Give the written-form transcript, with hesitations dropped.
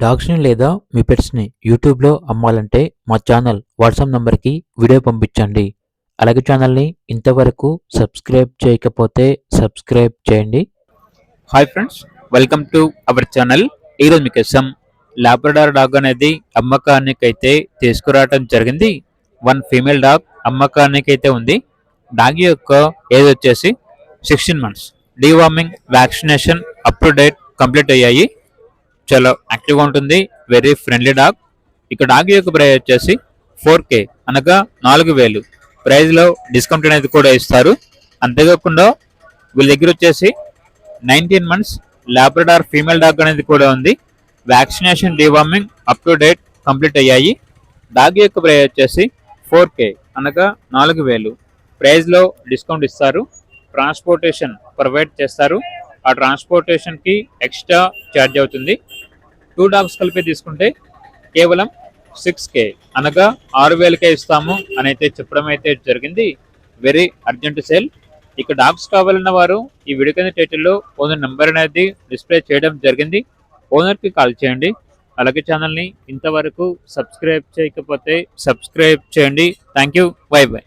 డాగ్స్‌ని లేదా మీ పెట్స్‌ని యూట్యూబ్‌లో అమ్మాలంటే మా ఛానల్ వాట్సాప్ నంబర్‌కి వీడియో పంపించండి. అలాగే ఛానల్‌ని ఇంతవరకు సబ్స్క్రైబ్ చేయకపోతే సబ్స్క్రైబ్ చేయండి. Hi friends, welcome to our channel. ఈరోజు మీకోసం లాబ్రడార్ డాగ్ అనేది అమ్మకానికైతే తీసుకురావడం జరిగింది. వన్ ఫీమేల్ డాగ్ అమ్మకానికైతే ఉంది. డాగ్ యొక్క ఏజ్ వచ్చేసి 16 months. Deworming, vaccination up to date complete అయ్యాయి. చాలా యాక్టివ్గా ఉంటుంది. Very friendly dog. ఇక డాగ్ యొక్క ప్రైస్ వచ్చేసి 4K అనగా 4,000. ప్రైస్లో డిస్కౌంట్ అనేది కూడా ఇస్తారు. అంతేకాకుండా వీళ్ళ దగ్గర వచ్చేసి 19 మంత్స్ లాబ్రడార్ ఫీమేల్ డాగ్ అనేది కూడా ఉంది. Vaccination, deworming up to date complete అయ్యాయి. డాగ్ యొక్క ప్రైస్ వచ్చేసి 4K అనగా 4,000. ప్రైస్లో డిస్కౌంట్ ఇస్తారు. ట్రాన్స్పోర్టేషన్ ప్రొవైడ్ చేస్తారు. ఆ ట్రాన్స్పోర్టేషన్కి ఎక్స్ట్రా ఛార్జ్ అవుతుంది. 2 డాగ్స్ కలిపి తీసుకుంటే కేవలం 6K అనగా 6,000కే ఇస్తాము అని అయితే చెప్పడం అయితే జరిగింది. Very urgent sale. ఇక డాగ్స్ కావాలన్న వారు ఈ వీడియో కింద టైటిల్లో ఓనర్ నెంబర్ అనేది డిస్ప్లే చేయడం జరిగింది. ఓనర్కి కాల్ చేయండి. అలాగే ఛానల్ని ఇంతవరకు సబ్స్క్రైబ్ చేయకపోతే సబ్స్క్రైబ్ చేయండి. Thank you. By by.